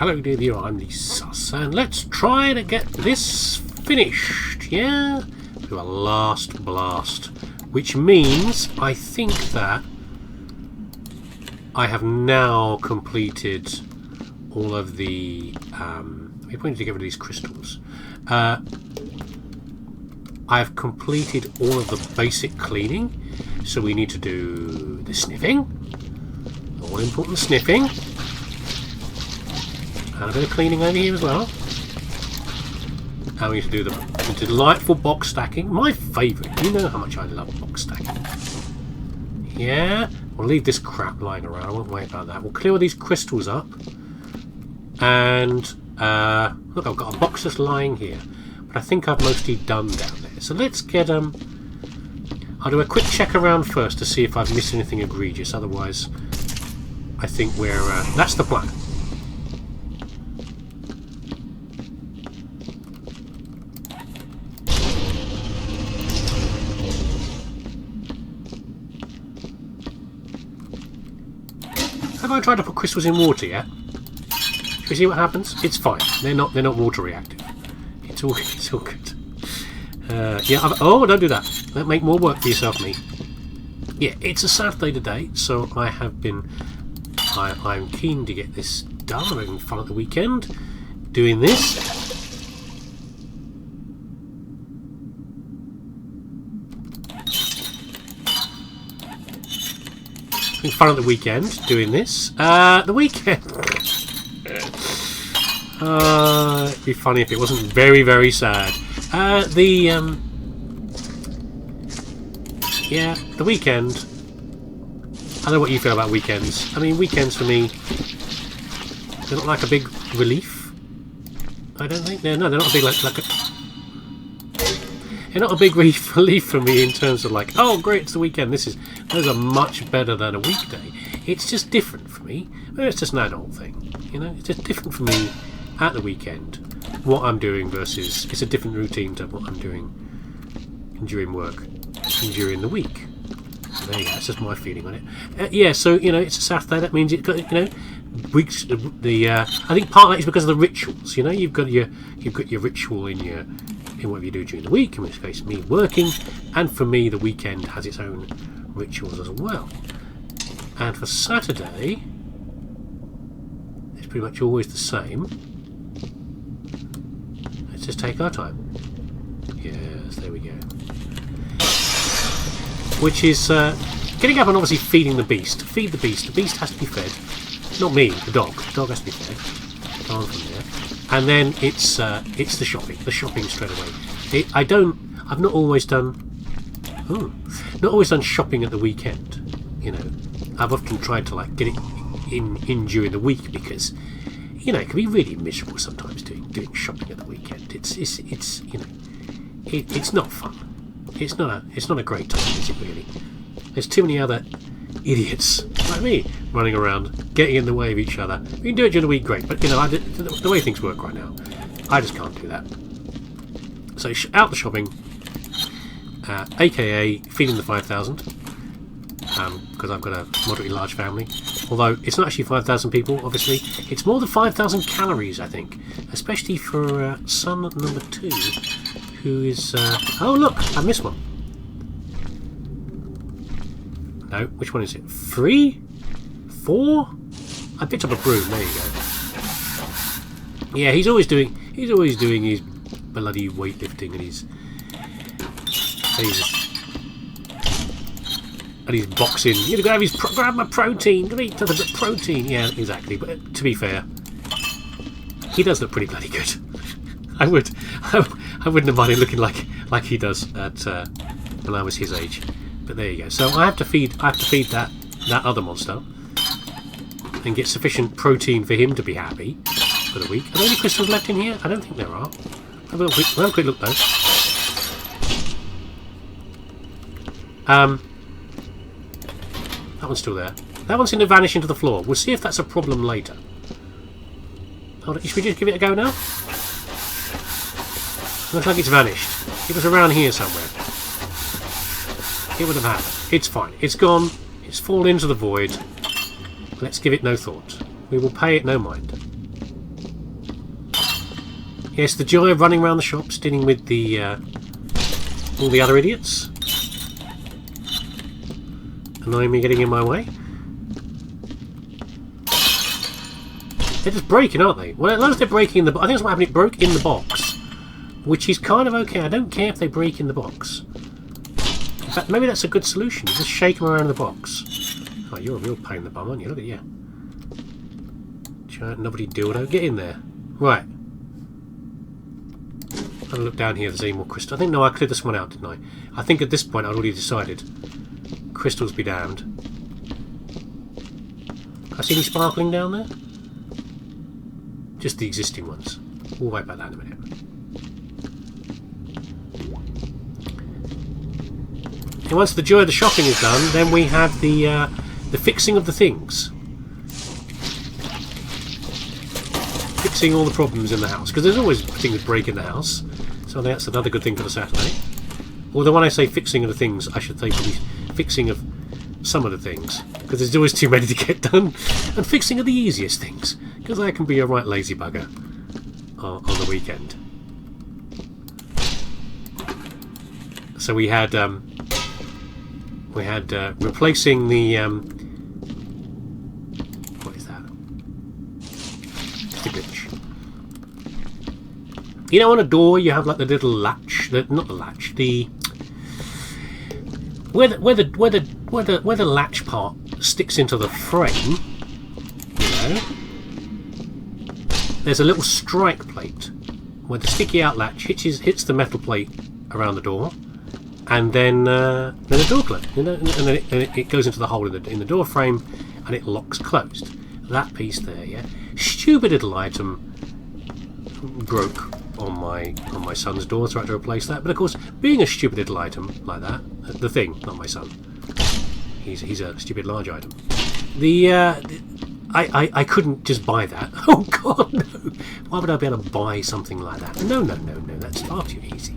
Hello dear, I'm leesusss, and let's try to get this finished, yeah? To a last blast, which means I think that I have now completed all of the... we need to get rid of these crystals. I have completed all of the basic cleaning, so we need to do the sniffing, all important sniffing, and a bit of cleaning over here as well. And we need to do the delightful box stacking, my favourite. You know how much I love box stacking. Yeah, we'll leave this crap lying around, I won't worry about that. We'll clear all these crystals up, and look, I've got a box just lying here, but I think I've mostly done down there. So let's get I'll do a quick check around first to see if I've missed anything egregious. Otherwise, I think we're that's the plan. Have I tried to put crystals in water yet? Should we see what happens? It's fine. They're not water reactive. It's all good. Yeah. Oh, don't do that. Don't make more work for yourself, me. Yeah, it's a Saturday today, so I have been. I'm keen to get this done. I'm having fun at the weekend, doing this. Having fun at the weekend, doing this. The weekend. It'd be funny if it wasn't very, very sad. Yeah, the weekend. I don't know what you feel about weekends. I mean, weekends for me, they're not like a big relief. I don't think they're not a big they're not a big relief for me in terms of like, oh great, it's the weekend. Those are much better than a weekday. It's just different for me. Maybe it's just an adult thing, you know. It's just different for me at the weekend. What I'm doing versus it's a different routine to what I'm doing during work and during the week. So there you go. That's just my feeling on it. Yeah. So you know, it's a Saturday. That means weeks. I think part of that is because of the rituals. You know, you've got your ritual in what you do during the week. In which case, me working, and for me, the weekend has its own rituals as well. And for Saturday, it's pretty much always the same. Let's just take our time. Yes, there we go. Which is getting up and obviously feeding the beast. Feed the beast. The beast has to be fed. Not me, the dog. The dog has to be fed. Go on from there. And then it's the shopping. The shopping straight away. I've not always done shopping at the weekend. You know, I've often tried to like get it in during the week because you know it can be really miserable sometimes doing shopping at the weekend. It's you know it's not fun. It's not a great time, is it really? There's too many other idiots like me running around, getting in the way of each other. We can do it during the week, great, but you know, the way things work right now, I just can't do that. So out the shopping, aka feeding the 5,000, because I've got a moderately large family. Although it's not actually 5,000 people, obviously, it's more than 5,000 calories, I think, especially for son number 2. Who is... oh, look! I missed one. No, which one is it? 3? 4? I picked up a broom. There you go. Yeah, he's always doing his bloody weightlifting and he's boxing. You've got to have grab my protein. Got to eat the protein. Yeah, exactly. But to be fair, he does look pretty bloody good. I wouldn't have minded looking like he does at when I was his age. But there you go. So I have to feed that other monster and get sufficient protein for him to be happy for the week. Are there any crystals left in here? I don't think there are. Have a quick look though. That one's still there. That one's going to vanish into the floor. We'll see if that's a problem later. Hold on, should we just give it a go now? Looks like it's vanished. It was around here somewhere. It would have happened. It's fine. It's gone. It's fallen into the void. Let's give it no thought. We will pay it no mind. Yes, the joy of running around the shops, dealing with the all the other idiots. Annoying me, getting in my way. They're just breaking, aren't they? Well, as long as they're breaking in the... I think that's what happened. It broke in the box, which is kind of okay. I don't care if they break in the box. In fact, maybe that's a good solution. Just shake them around the box. Oh, you're a real pain in the bum, aren't you? Look at you. Giant nobody dildo. Get in there. Right. I'll look down here if there's any more crystal. I think, no, I cleared this one out, didn't I? I think at this point I'd already decided. Crystals be damned. I see any sparkling down there? Just the existing ones. We'll wait about that in a minute. And once the joy of the shopping is done, then we have the fixing of the things. Fixing all the problems in the house. Because there's always things that break in the house. So I think that's another good thing for the Saturday. Although when I say fixing of the things, I should say probably fixing of some of the things. Because there's always too many to get done. And fixing of the easiest things. Because I can be a right lazy bugger on the weekend. So we had replacing the what is that? Just a glitch. You know, on a door you have like the little latch, not the latch, the where the latch part sticks into the frame. You know, there's a little strike plate where the sticky out latch hits the metal plate around the door. And then the door closes, you know, and then it goes into the hole in the door frame, and it locks closed. That piece there, yeah. Stupid little item broke on my son's door, so I had to replace that. But of course, being a stupid little item like that, the thing, not my son. He's a stupid large item. I couldn't just buy that. Oh God, no! Why would I be able to buy something like that? No, that's far too easy.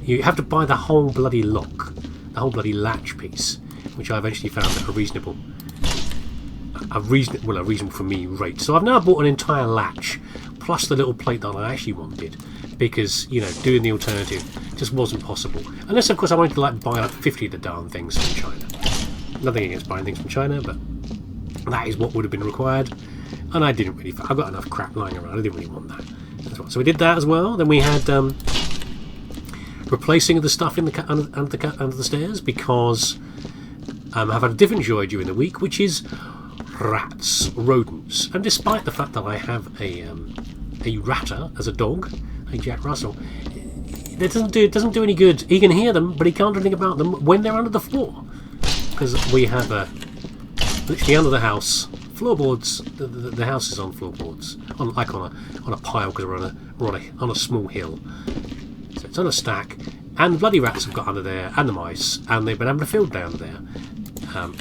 You have to buy the whole bloody lock, the whole bloody latch piece, which I eventually found at a reasonable for me rate. So I've now bought an entire latch, plus the little plate that I actually wanted, because, you know, doing the alternative just wasn't possible. Unless, of course, I wanted to like buy like 50 of the darn things from China. Nothing against buying things from China, but that is what would have been required, and I didn't really. I've got enough crap lying around. I didn't really want that. So we did that as well. Then we had replacing the stuff in the under the stairs, because I've had a different joy during the week, which is rats, rodents. And despite the fact that I have a ratter as a dog, a Jack Russell, it doesn't do any good. He can hear them, but he can't do anything about them when they're under the floor, because we have literally under the house floorboards. The house is on floorboards, on a pile, because we're on a small hill. So it's on a stack, and the bloody rats have got under there, and the mice, and they've been having a field down there.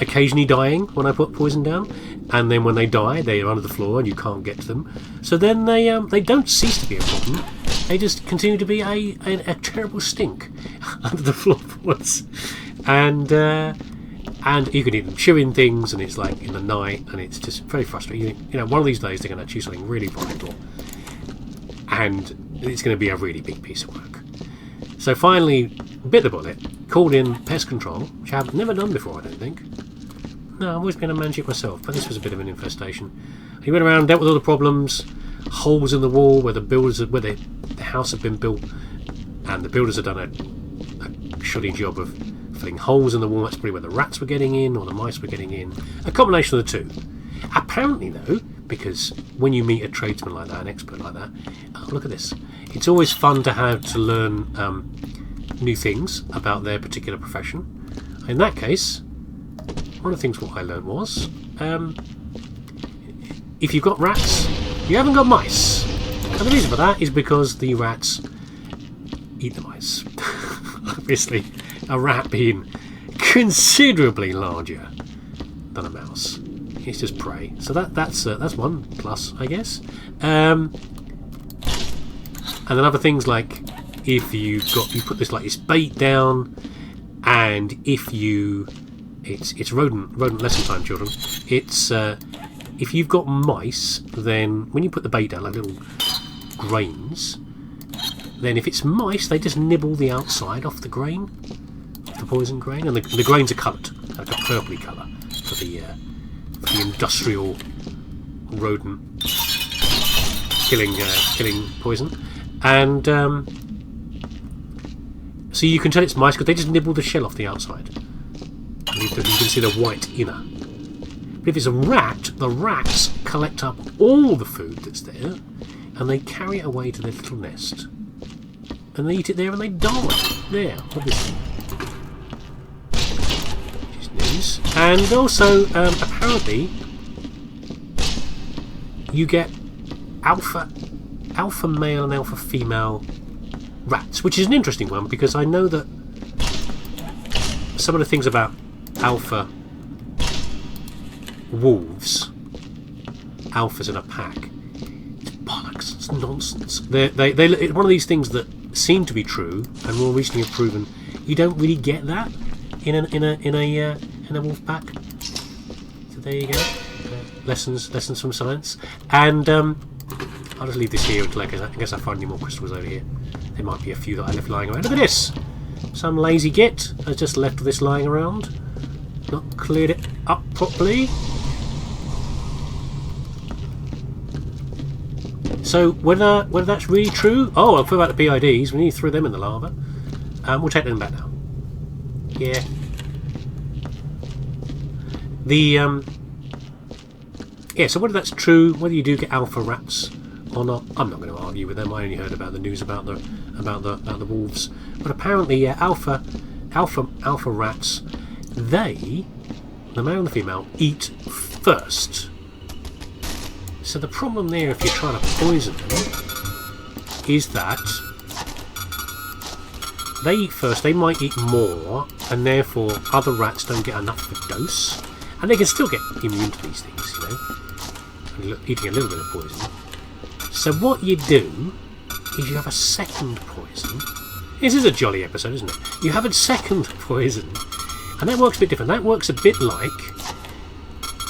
Occasionally dying when I put poison down, and then when they die, they're under the floor and you can't get to them. So then they don't cease to be a problem. They just continue to be a terrible stink under the floorboards, and you can hear them chewing things, and it's like in the night, and it's just very frustrating. You know, one of these days they're going to chew something really vital, and it's going to be a really big piece of work. So finally, bit the bullet, called in pest control, which I've never done before, I don't think. No, I've always been able to manage it myself, but this was a bit of an infestation. He went around, dealt with all the problems, holes in the wall where the house had been built, and the builders had done a shoddy job of filling holes in the wall. That's probably where the rats were getting in, or the mice were getting in. A combination of the two. Apparently, though, because when you meet a tradesman like that, an expert like that, oh, look at this. It's always fun to learn new things about their particular profession. In that case, one of the things what I learned was, if you've got rats, you haven't got mice. And the reason for that is because the rats eat the mice. Obviously, a rat being considerably larger than a mouse. It's just prey. So that's one plus, I guess. And then other things like if you put this bait down, and if it's rodent lesson time, children. It's if you've got mice, then when you put the bait down, like little grains, Then if it's mice, they just nibble the outside off the grain, the poison grain, and the grains are coloured, like a purpley colour for the industrial rodent killing poison. And so you can tell it's mice because they just nibble the shell off the outside. And you can see the white inner. But if it's a rat, the rats collect up all the food that's there and they carry it away to their little nest. And they eat it there and they die. There, obviously. Which is news. And also, apparently, you get alpha male and alpha female rats, which is an interesting one because I know that some of the things about alpha wolves, alphas in a pack, it's bollocks, it's nonsense. It's one of these things that seem to be true and more recently have proven you don't really get that in a wolf pack. So there you go, lessons from science. And I'll just leave this here until I guess I find any more crystals over here. There might be a few that I left lying around. Look at this! Some lazy git has just left this lying around. Not cleared it up properly. So whether that's really true... Oh, I forgot about the PIDs. We need to throw them in the lava. We'll take them back now. Yeah. Yeah, so whether that's true, whether you do get alpha rats or not, I'm not going to argue with them. I only heard about the news about the wolves. But apparently, yeah, alpha rats, the male and the female, eat first. So the problem there, if you're trying to poison them, is that they eat first. They might eat more, and therefore other rats don't get enough of a dose, and they can still get immune to these things, you know, eating a little bit of poison. So what you do is you have a second poison. This is a jolly episode, isn't it? You have a second poison, and that works a bit different. That works a bit like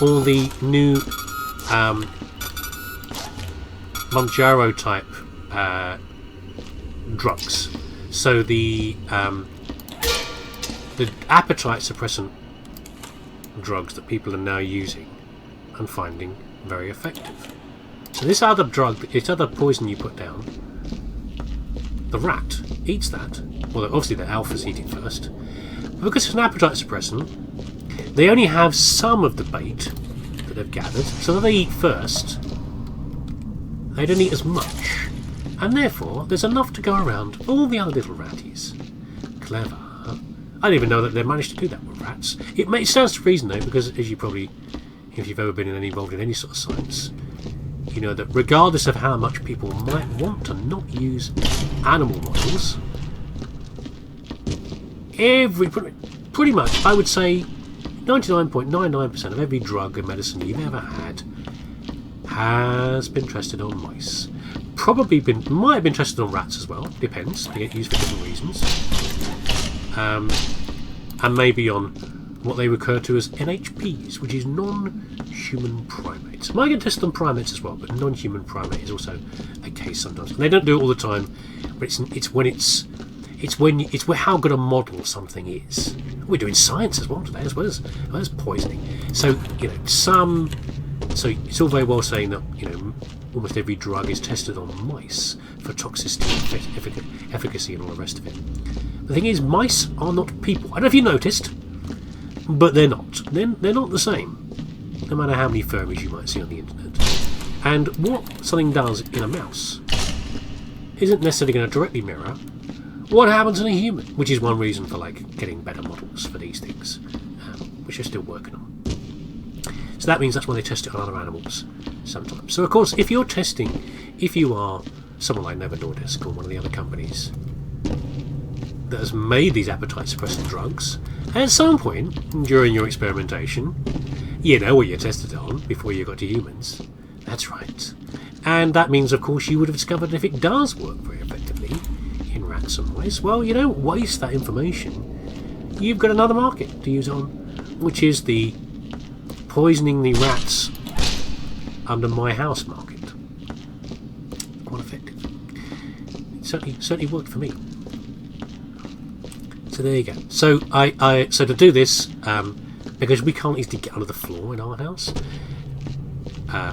all the new Manjaro type drugs. So the appetite suppressant drugs that people are now using and finding very effective. So this other drug, this other poison you put down, the rat eats that. Well, obviously the alphas eat it first. But because it's an appetite suppressant, they only have some of the bait that they've gathered, so that they eat first. They don't eat as much, and therefore there's enough to go around all the other little ratties. Clever. I didn't even know that they managed to do that with rats. It stands to reason though, because as you probably, if you've ever been involved in any sort of science, you know that regardless of how much people might want to not use animal models, pretty much, I would say 99.99% of every drug and medicine you've ever had has been tested on mice. Might have been tested on rats as well, depends, they get used for different reasons. And maybe on what they refer to as NHPs, which is non-human primates. Might get tested on primates as well, but non-human primate is also a case sometimes. And they don't do it all the time, but it's how good a model something is. We're doing science as well today, as well as poisoning. So you know, so it's all very well saying that, you know, almost every drug is tested on mice for toxicity, efficacy, and all the rest of it. The thing is, mice are not people. I don't know if you noticed, but they're not. They're not the same, no matter how many furries you might see on the internet. And what something does in a mouse isn't necessarily going to directly mirror what happens in a human, which is one reason for getting better models for these things, which they're still working on. So that means that's why they test it on other animals sometimes. So of course, if you are someone like Novo Nordisk or one of the other companies that has made these appetite suppressant drugs, at some point during your experimentation, you know what you tested it on before you got to humans. That's right. And that means, of course, you would have discovered if it does work very effectively in rats and mice, well, you don't waste that information. You've got another market to use on, which is the poisoning the rats under my house market. Quite effective. certainly worked for me. So there you go. So so to do this, because we can't easily get under the floor in our house,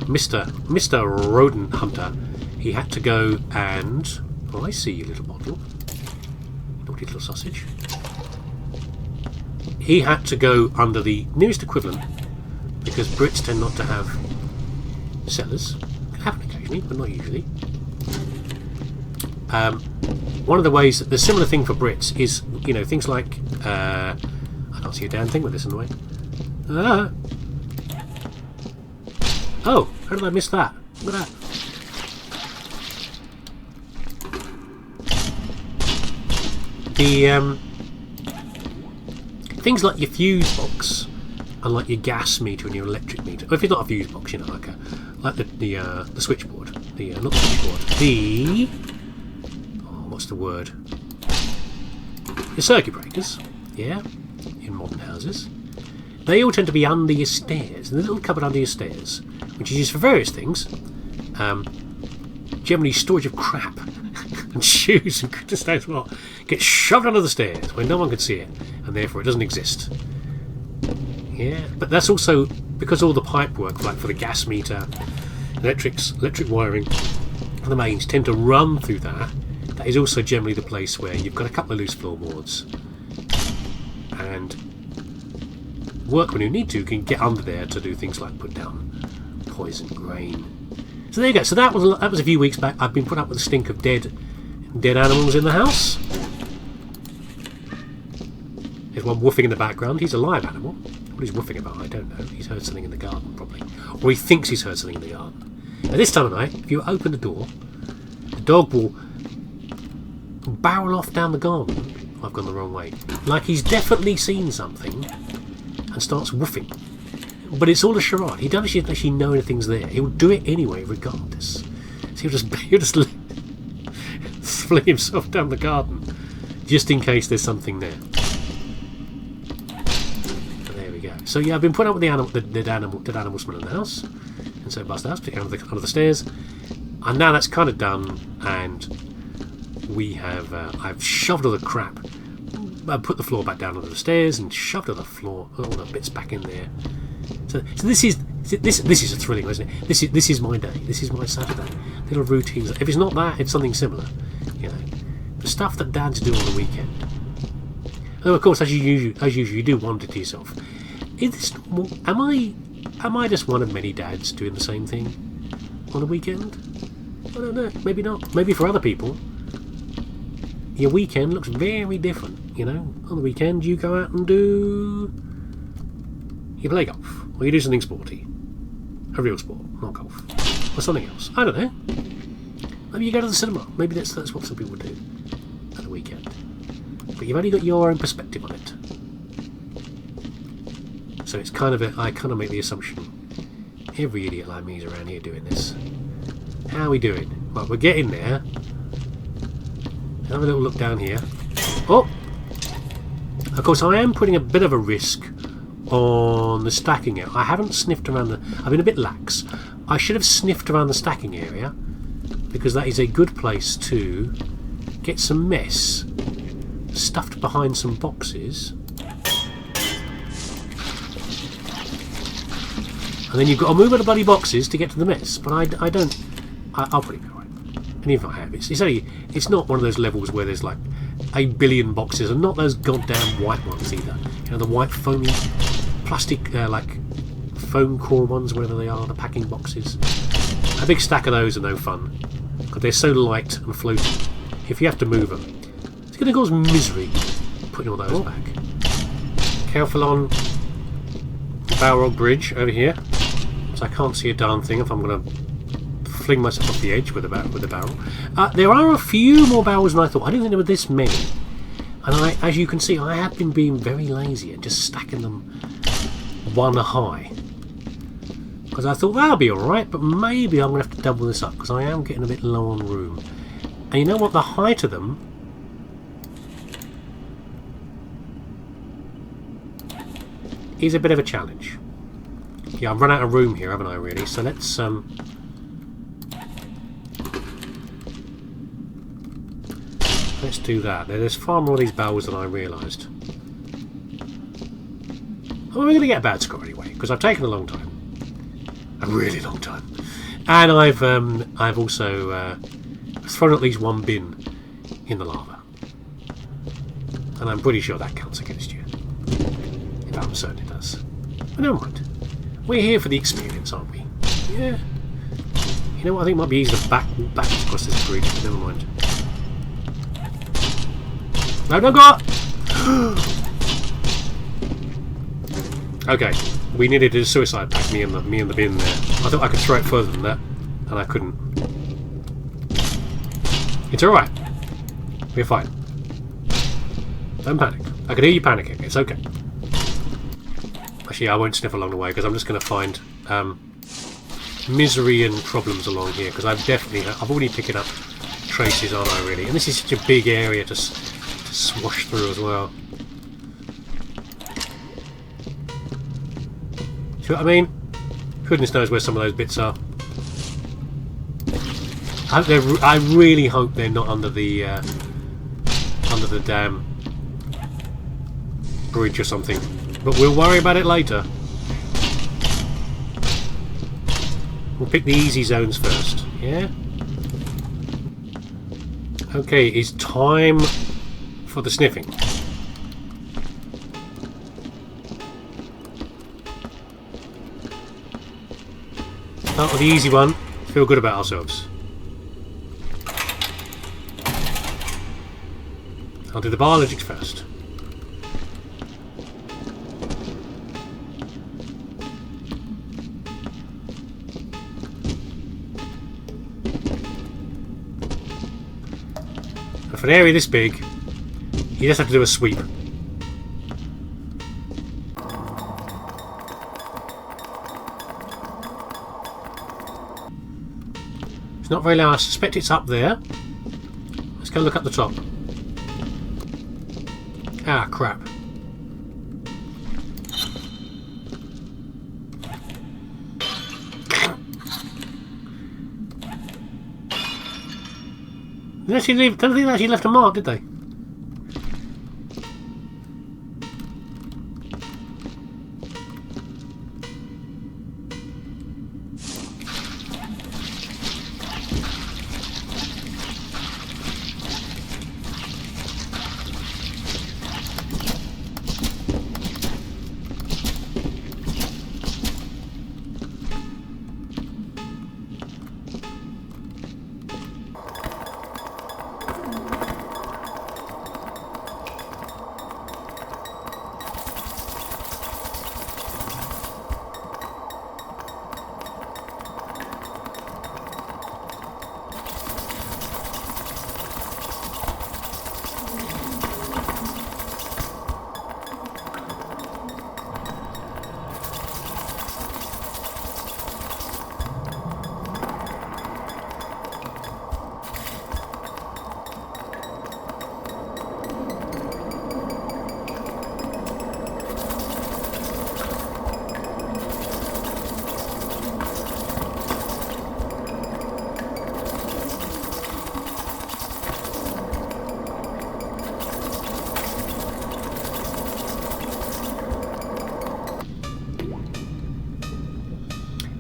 Mr. Rodent Hunter, he had to go and... Oh, I see you, little bottle. Naughty little sausage. He had to go under the nearest equivalent, because Brits tend not to have cellars. Can happen occasionally, but not usually. One of the ways that the similar thing for Brits is, you know, things like I can't see a damn thing with this in the way. Oh, how did I miss that? Look at that. The things like your fuse box and like your gas meter and your electric meter. Well, if it's not a fuse box, you know, like the switchboard, not the switchboard, what's the word? Your circuit breakers, yeah, in modern houses. They all tend to be under your stairs, in the little cupboard under your stairs, which is used for various things. Generally storage of crap and shoes and goodness knows what gets shoved under the stairs where no one can see it, and therefore it doesn't exist. Yeah, but that's also because all the pipe work, like for the gas meter, electric wiring, the mains tend to run through that. That is also generally the place where you've got a couple of loose floorboards, and workmen who need to can get under there to do things like put down poison grain. So there you go. So that was a few weeks back. I've been put up with the stink of dead animals in the house. There's one woofing in the background. He's a live animal. What he's woofing about, I don't know. He's heard something in the garden, probably. Or he thinks he's heard something in the garden. At this time of night, if you open the door, the dog will barrel off down the garden. I've gone the wrong way. Like he's definitely seen something and starts woofing. But it's all a charade. He doesn't actually know anything's there. He'll do it anyway, regardless. So he'll just fling himself down the garden, just in case there's something there. So there we go. So yeah, I've been putting up with the dead animal smell in the house, and so bust the house, put it under the stairs, and now that's kind of done. And we have I've shoved all the crap. I put the floor back down onto the stairs and shoved all the bits back in there. So this is a thrilling, isn't it? This is my day. This is my Saturday. Little routines. If it's not that, it's something similar. You know, the stuff that dads do on the weekend. Though of course, as usual, you do wonder to yourself: is this normal? Am I just one of many dads doing the same thing on the weekend? I don't know. Maybe not. Maybe for other people, your weekend looks very different. You know, on the weekend you go out and you play golf, or you do something sporty, a real sport, not golf, or something else. I don't know. Maybe you go to the cinema. Maybe that's what some people do at the weekend. But you've only got your own perspective on it. So it's kind of I kind of make the assumption every idiot like me is around here doing this. How are we doing? Well, we're getting there. Have a little look down here. Oh! Of course, I am putting a bit of a risk on the stacking area. I haven't sniffed around I've been a bit lax. I should have sniffed around the stacking area, because that is a good place to get some mess stuffed behind some boxes. And then you've got to move the bloody boxes to get to the mess. But I'll put it right. And if I have, it's not one of those levels where there's like 8 billion boxes, and not those goddamn white ones either. You know, the white foamy plastic, like foam core ones, whatever they are, the packing boxes. A big stack of those are no fun, because they're so light and floaty. If you have to move them, it's going to cause misery putting all those back. Careful on the Balrog Bridge over here, so I can't see a darn thing if I'm going to fling myself off the edge with a barrel. There are a few more barrels than I thought. I didn't think there were this many. And as you can see, I have been being very lazy and just stacking them one high. Because I thought that'll be alright, but maybe I'm going to have to double this up, because I am getting a bit low on room. And you know what? The height of them is a bit of a challenge. Yeah, I've run out of room here, haven't I, really? So let's Let's do that. There's far more of these barrels than I realised. Oh, we're going to get a bad score anyway, because I've taken a long time. A really long time. And I've also thrown at least one bin in the lava. And I'm pretty sure that counts against you. In fact, I'm certain it does. But never mind. We're here for the experience, aren't we? Yeah. You know what? I think it might be easier to back across this bridge, but never mind. No, don't go up! Okay, we needed a suicide pack, me and the bin there. I thought I could throw it further than that, and I couldn't. It's alright. We're fine. Don't panic. I can hear you panicking. It's okay. Actually, I won't sniff along the way, because I'm just going to find misery and problems along here, because I've already picked up traces, aren't I, really? And this is such a big area to swash through as well. See what I mean? Goodness knows where some of those bits are. I really hope they're not under the damn bridge or something. But we'll worry about it later. We'll pick the easy zones first. Yeah? Okay, it's time for the sniffing. Start with the easy one. Feel good about ourselves. I'll do the biologics first. And for an area this big, you just have to do a sweep. It's not very loud. I suspect it's up there. Let's go look up the top. Ah, crap. Don't think they actually left a mark, did they?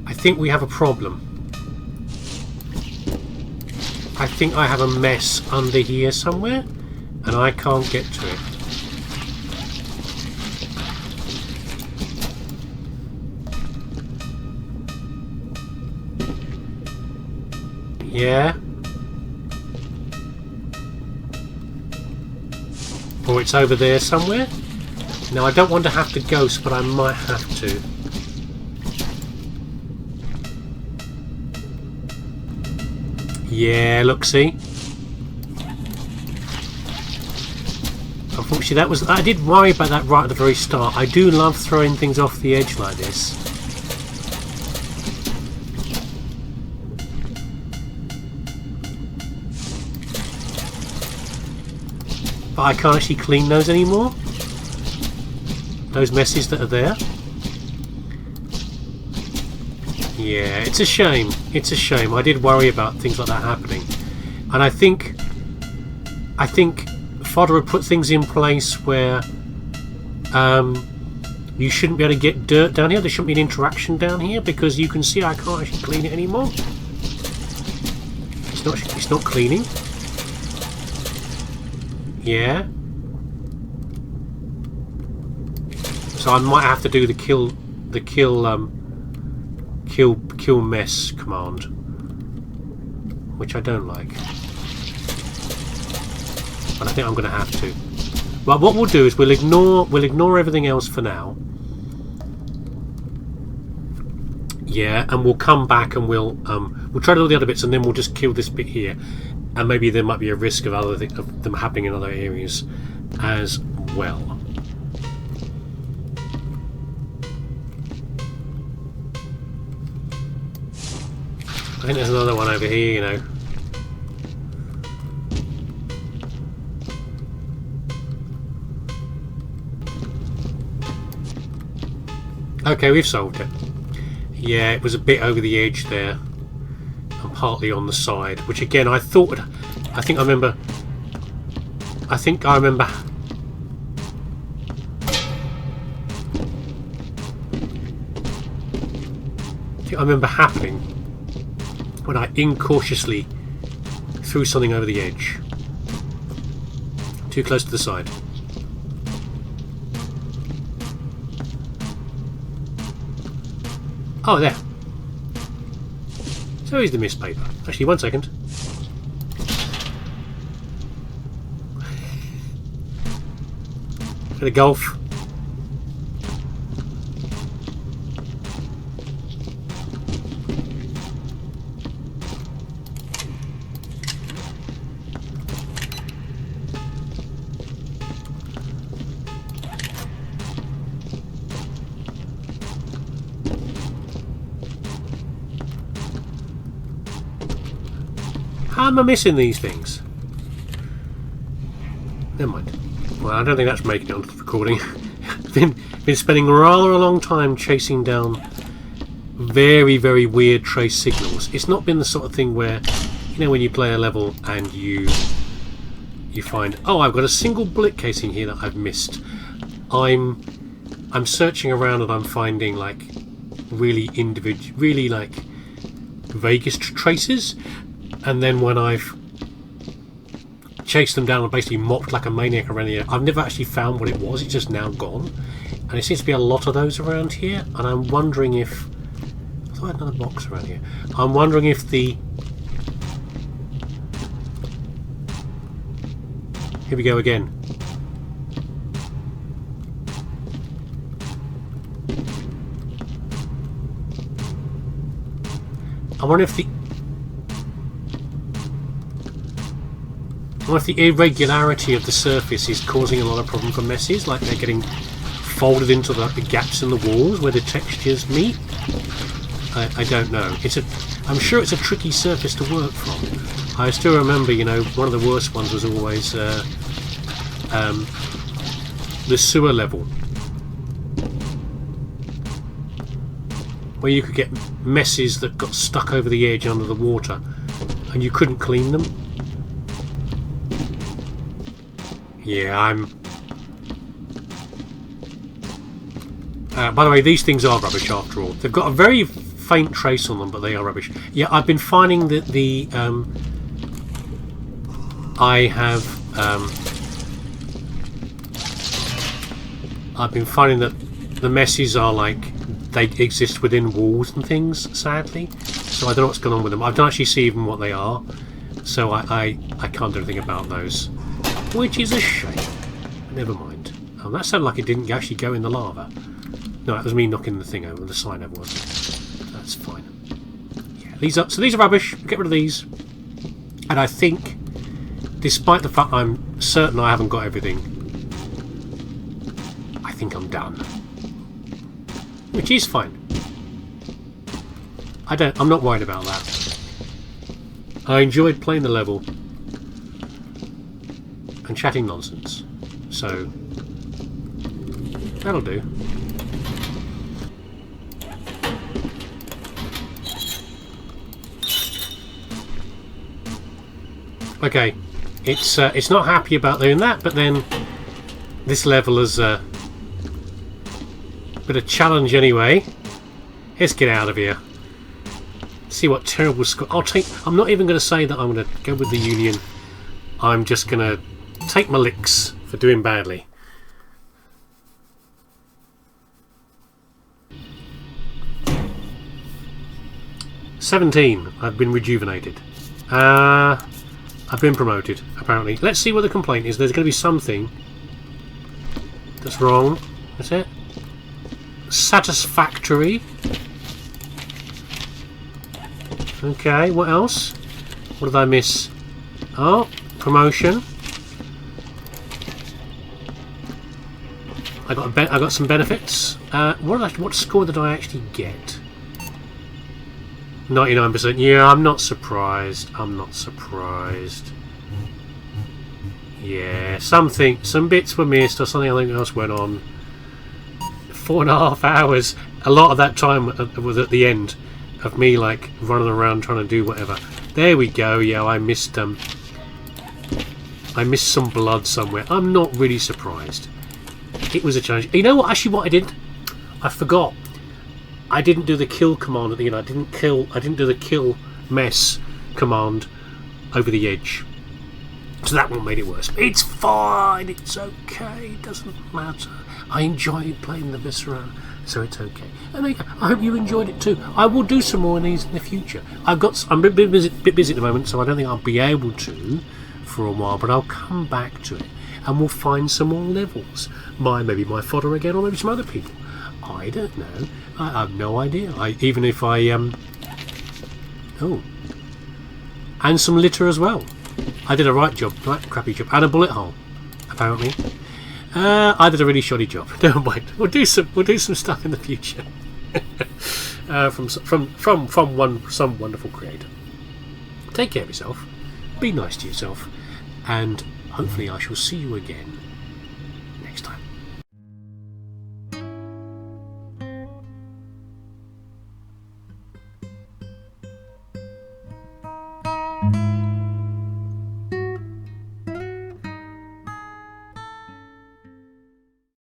I think we have a problem. I think I have a mess under here somewhere and I can't get to it. Yeah. Or it's over there somewhere. Now I don't want to have to ghost, but I might have to. Yeah, look, see? Unfortunately, that was... I did worry about that right at the very start. I do love throwing things off the edge like this. But I can't actually clean those anymore. Those messes that are there. Yeah, it's a shame. It's a shame. I did worry about things like that happening. And I think I think Fodder would put things in place where you shouldn't be able to get dirt down here. There shouldn't be an interaction down here because you can see I can't actually clean it anymore. It's not cleaning. Yeah. So I might have to do the kill mess command, which I don't like. But I think I'm going to have to. But what we'll do is we'll ignore everything else for now. Yeah, and we'll come back and we'll try to do the other bits, and then we'll just kill this bit here, and maybe there might be a risk of of them happening in other areas as well. I think there's another one over here, you know. Okay, we've solved it. Yeah, it was a bit over the edge there, and partly on the side, which again I think I remember happening when I incautiously threw something over the edge. Too close to the side. Oh, there. So is the mist paper. Actually, 1 second. Bit of golf. How am I missing these things? Never mind. Well, I don't think that's making it onto the recording. been spending rather a long time chasing down very, very weird trace signals. It's not been the sort of thing where, you know, when you play a level and you find, oh, I've got a single bullet casing here that I've missed. I'm searching around and I'm finding like really like vaguest traces. And then when I've chased them down and basically mopped like a maniac around here, I've never actually found what it was. It's just now gone. And there seems to be a lot of those around here. And I'm wondering if... I thought I had another box around here. I'm wondering if the... Here we go again. I wonder if the... What if the irregularity of the surface is causing a lot of problem for messes, like they're getting folded into the gaps in the walls where the textures meet? I don't know. I'm sure it's a tricky surface to work from. I still remember, you know, one of the worst ones was always the sewer level, where you could get messes that got stuck over the edge under the water and you couldn't clean them. Yeah, by the way, these things are rubbish after all. They've got a very faint trace on them, but they are rubbish. Yeah, I've been finding that I've been finding that the messes are like they exist within walls and things. Sadly, so I don't know what's going on with them. I don't actually see even what they are, so I can't do anything about those. Which is a shame. Never mind. That sounded like it didn't actually go in the lava. No, that was me knocking the thing over, the sign over, wasn't it? That's fine. Yeah, these are rubbish. Get rid of these. And I think, despite the fact I'm certain I haven't got everything, I think I'm done. Which is fine. I'm not worried about that. I enjoyed playing the level and chatting nonsense, so that'll do. Okay, It's not happy about doing that, but then this level is a bit of challenge anyway. Let's get out of here. See what terrible score. I'm not even going to say that I'm going to go with the Union. I'm just going to take my licks for doing badly. $17. I've been rejuvenated. I've been promoted, apparently. Let's see what the complaint is. There's going to be something that's wrong. That's it. Satisfactory. Okay, what else? What did I miss? Oh, promotion. I got some benefits. What score did I actually get? 99%. Yeah, I'm not surprised. I'm not surprised. Yeah, some bits were missed or something else went on. 4.5 hours. A lot of that time was at the end of me like running around trying to do whatever. There we go. Yeah, I missed some blood somewhere. I'm not really surprised. It was a challenge. You know what? Actually, what I did, I forgot. I didn't do the kill command at the end. I didn't do the kill mess command over the edge. So that one made it worse. It's fine. It's okay. It doesn't matter. I enjoyed playing the Viscera, so it's okay. And I hope you enjoyed it too. I will do some more of these in the future. I'm a bit busy at the moment, so I don't think I'll be able to for a while. But I'll come back to it, and we'll find some more levels. Maybe my fodder again, or maybe some other people. I don't know. I have no idea. Even if I oh, and some litter as well. I did a right crappy job, and a bullet hole, apparently. I did a really shoddy job. Don't mind. We'll do some stuff in the future from some wonderful creator. Take care of yourself. Be nice to yourself, and hopefully I shall see you again